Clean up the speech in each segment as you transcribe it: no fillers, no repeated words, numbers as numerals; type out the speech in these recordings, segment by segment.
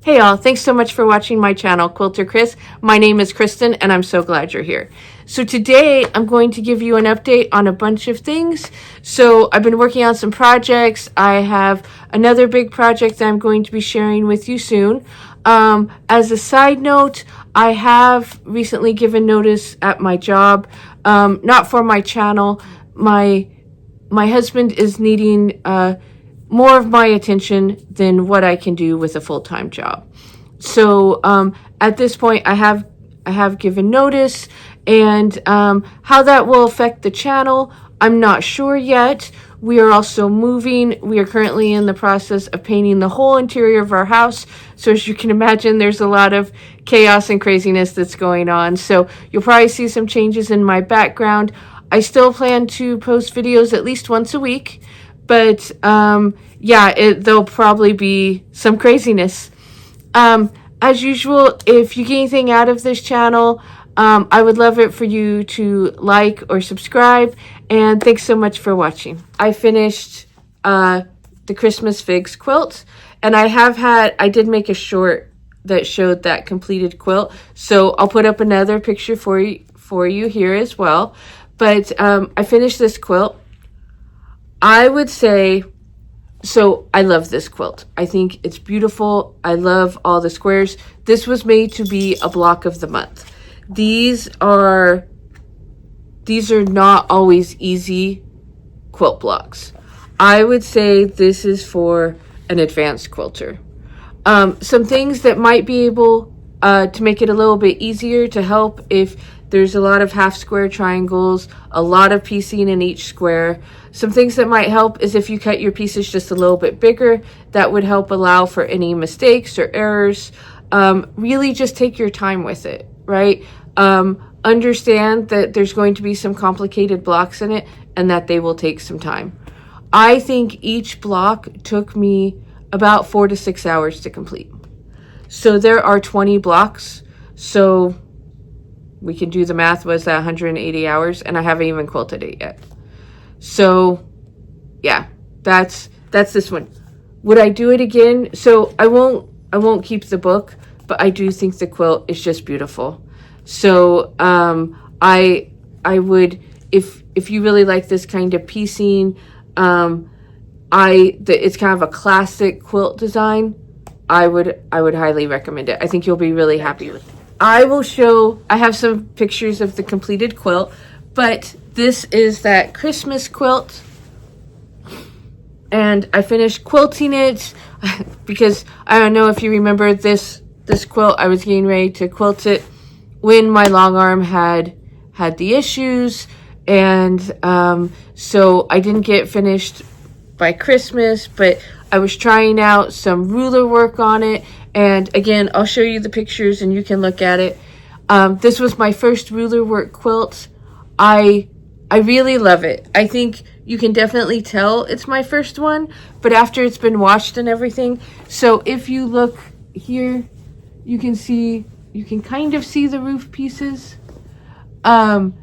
Hey all, thanks so much for watching my channel, Quilter Chris. My name is Kristen and I'm so glad you're here. So today I'm going to give you an update on a bunch of things. So I've been working on some projects. I have another big project that I'm going to be sharing with you soon. As a side note, I have recently given notice at my job, not for my channel. My husband is needing more of my attention than what I can do with a full-time job. So at this point, I have given notice, and how that will affect the channel, I'm not sure yet. We are also moving. We are currently in the process of painting the whole interior of our house. So as you can imagine, there's a lot of chaos and craziness that's going on. So you'll probably see some changes in my background. I still plan to post videos at least once a week. But yeah, there'll probably be some craziness. As usual, if you get anything out of this channel, I would love it for you to like or subscribe. And thanks so much for watching. I finished the Christmas Figs quilt, and I did make a short that showed that completed quilt. So I'll put up another picture for you here as well. But I finished this quilt. I would say, so I love this quilt. I think it's beautiful. I love all the squares. This was made to be a block of the month. These are not always easy quilt blocks. I would say this is for an advanced quilter. Some things that might be able to make it a little bit easier to help if there's a lot of half square triangles, a lot of piecing in each square. Some things that might help is if you cut your pieces just a little bit bigger. That would help allow for any mistakes or errors. Really just take your time with it, right? Understand that there's going to be some complicated blocks in it and that they will take some time. I think each block took me about 4 to 6 hours to complete. So there are 20 blocks. So we can do the math, was that 180 hours? And I haven't even quilted it yet. So yeah, that's this one. Would I do it again? So I won't keep the book, but I do think the quilt is just beautiful. So I would, if you really like this kind of piecing, it's kind of a classic quilt design. I would highly recommend it. I think you'll be really happy with it. I have some pictures of the completed quilt, but this is that Christmas quilt. And I finished quilting it because I don't know if you remember this quilt. I was getting ready to quilt it when my long arm had the issues. And so I didn't get finished by Christmas, but I was trying out some ruler work on it. And again, I'll show you the pictures and you can look at it. This was my first ruler work quilt. I really love it. I think you can definitely tell it's my first one, but after it's been washed and everything. So if you look here, you can kind of see the roof pieces. And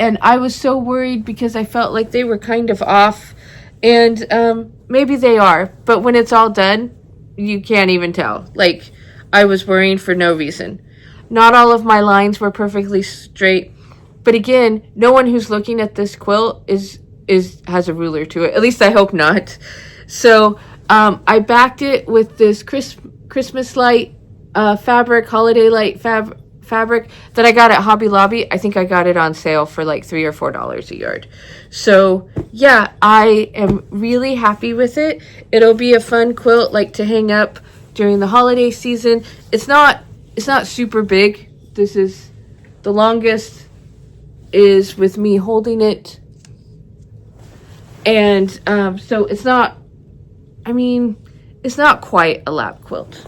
I was so worried because I felt like they were kind of off, and maybe they are, but when it's all done, you can't even tell. Like, I was worrying for no reason. Not all of my lines were perfectly straight, but again, no one who's looking at this quilt has a ruler to it. At least I hope not. So I backed it with this Christmas light fabric, holiday light fabric that I got at Hobby Lobby. I think I got it on sale for like $3 or $4 a yard. So yeah, I am really happy with it. It'll be a fun quilt like to hang up during the holiday season. It's not super big. This is the longest is with me holding it. And so it's not quite a lap quilt.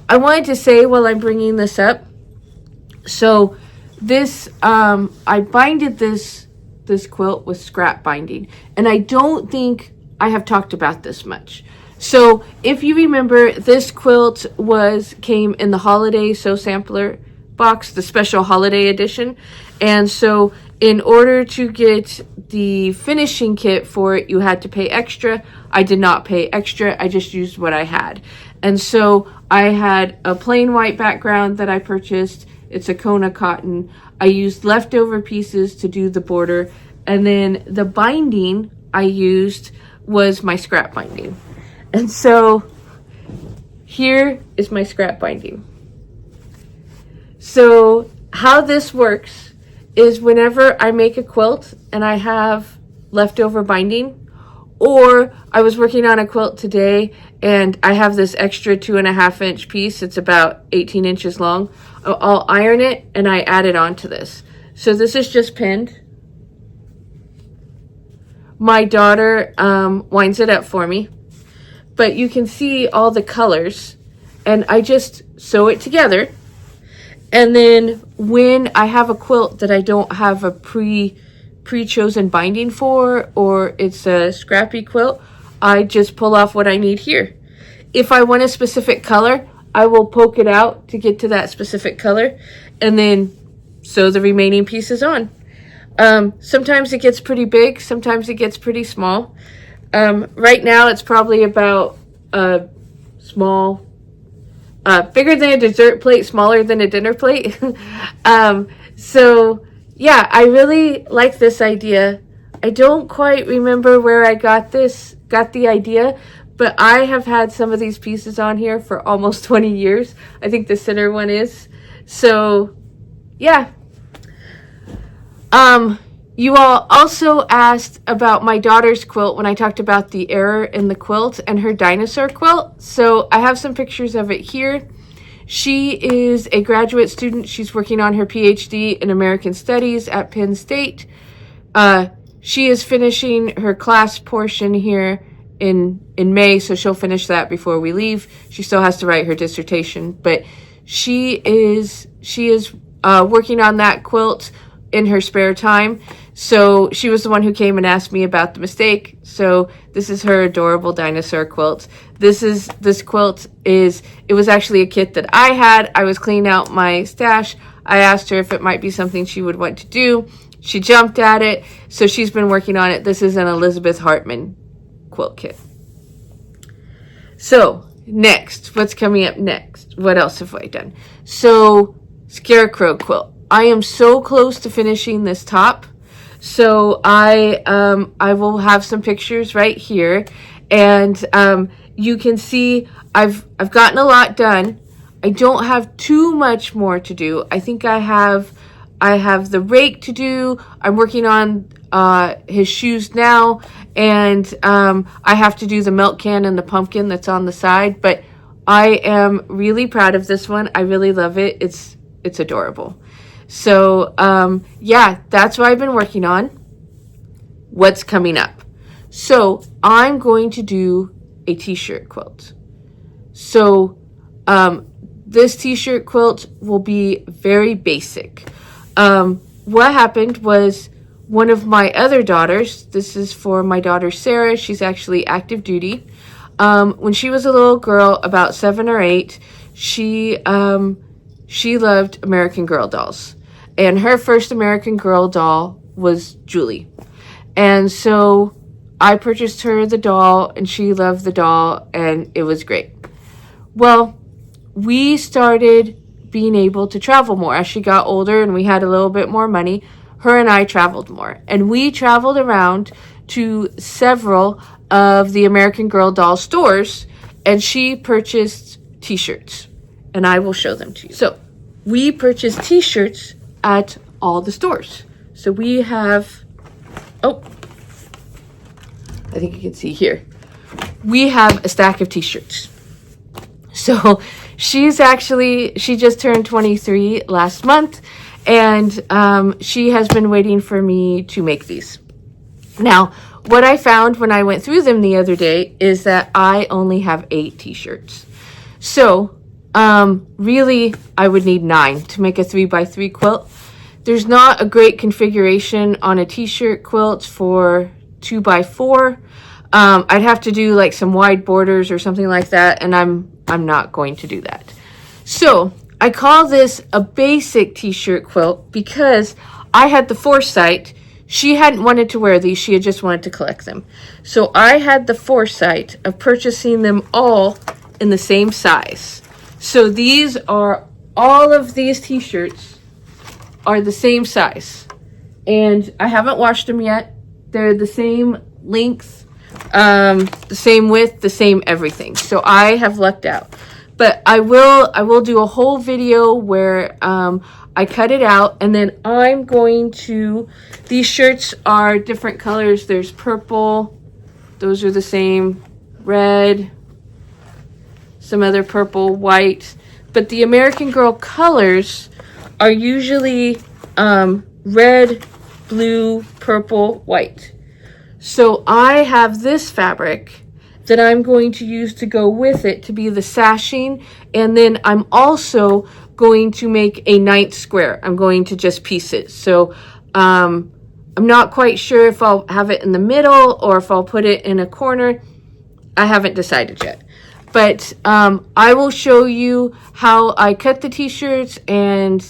I wanted to say while I'm bringing this up, so this, I binded this quilt with scrap binding, and I don't think I have talked about this much. So if you remember, this quilt came in the holiday sew sampler box, the special holiday edition. And so in order to get the finishing kit for it, you had to pay extra. I did not pay extra. I just used what I had. And so I had a plain white background that I purchased. It's a Kona cotton. I used leftover pieces to do the border. And then the binding I used was my scrap binding. And so here is my scrap binding. So how this works is whenever I make a quilt and I have leftover binding, or I was working on a quilt today and I have this extra 2.5 inch piece, it's about 18 inches long, I'll iron it and I add it onto this. So this is just pinned. My daughter winds it up for me, but you can see all the colors, and I just sew it together. And then when I have a quilt that I don't have a pre-chosen binding for, or it's a scrappy quilt, I just pull off what I need here. If I want a specific color, I will poke it out to get to that specific color and then sew the remaining pieces on. Sometimes it gets pretty big, sometimes it gets pretty small. Right now it's probably about small, bigger than a dessert plate, smaller than a dinner plate. So yeah, I really like this idea. I don't quite remember where I got the idea, but I have had some of these pieces on here for almost 20 years. I think the center one is. So yeah. You all also asked about my daughter's quilt when I talked about the error in the quilt and her dinosaur quilt. So I have some pictures of it here. She is a graduate student. She's working on her PhD in American Studies at Penn State. She is finishing her class portion here in May, so she'll finish that before we leave. She still has to write her dissertation, but she is working on that quilt in her spare time. So she was the one who came and asked me about the mistake. So this is her adorable dinosaur quilt. This quilt it was actually a kit that I had. I was cleaning out my stash. I asked her if it might be something she would want to do. She jumped at it. So she's been working on it. This is an Elizabeth Hartman quilt kit. So next, what's coming up next? What else have I done? So Scarecrow quilt. I am so close to finishing this top. So I will have some pictures right here, and you can see I've gotten a lot done. I don't have too much more to do. I think I have the rake to do. I'm working on his shoes now, and I have to do the milk can and the pumpkin that's on the side. But I am really proud of this one. I really love it. It's adorable. So, yeah, that's what I've been working on. What's coming up? So, I'm going to do a t-shirt quilt. So, this t-shirt quilt will be very basic. What happened was one of my other daughters, this is for my daughter Sarah, she's actually active duty. When she was a little girl, about 7 or 8, she loved American Girl dolls. And her first American Girl doll was Julie. And so I purchased her the doll, and she loved the doll, and it was great. Well, we started being able to travel more. As she got older and we had a little bit more money, her and I traveled more. And we traveled around to several of the American Girl doll stores, and she purchased t-shirts. And I will show them to you. So we purchased t-shirts at all the stores. So we have, I think you can see here, we have a stack of t-shirts. So she just turned 23 last month, and she has been waiting for me to make these. Now, what I found when I went through them the other day is that I only have 8 t-shirts. So really, I would need 9 to make a 3x3 quilt. There's not a great configuration on a t-shirt quilt for 2x4. I'd have to do like some wide borders or something like that, and I'm not going to do that. So I call this a basic t-shirt quilt because I had the foresight. She hadn't wanted to wear these, she had just wanted to collect them. So I had the foresight of purchasing them all in the same size. So these are, all of these t-shirts are the same size. And I haven't washed them yet. They're the same length, the same width, the same everything. So I have lucked out. But I will do a whole video where I cut it out, and then I'm going to, these shirts are different colors. There's purple, those are the same, red, some other purple, white. But the American Girl colors are usually red, blue, purple, white. So I have this fabric that I'm going to use to go with it to be the sashing, and then I'm also going to make a 9th square. I'm going to just piece it. So I'm not quite sure if I'll have it in the middle or if I'll put it in a corner. I haven't decided yet. But I will show you how I cut the t-shirts and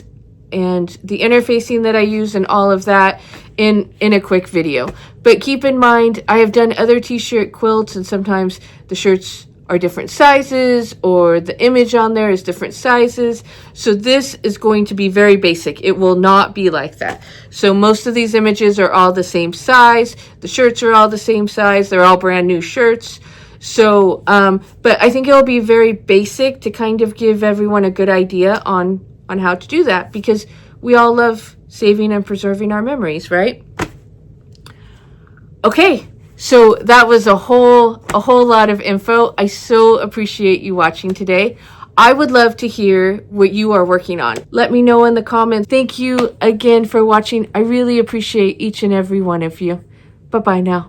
the interfacing that I use and all of that in a quick video. But keep in mind, I have done other t-shirt quilts, and sometimes the shirts are different sizes or the image on there is different sizes. So this is going to be very basic. It will not be like that. So most of these images are all the same size. The shirts are all the same size. They're all brand new shirts. So, but I think it'll be very basic to kind of give everyone a good idea on how to do that, because we all love saving and preserving our memories, right? Okay, so that was a whole lot of info. I so appreciate you watching today. I would love to hear what you are working on. Let me know in the comments. Thank you again for watching. I really appreciate each and every one of you. Bye-bye now.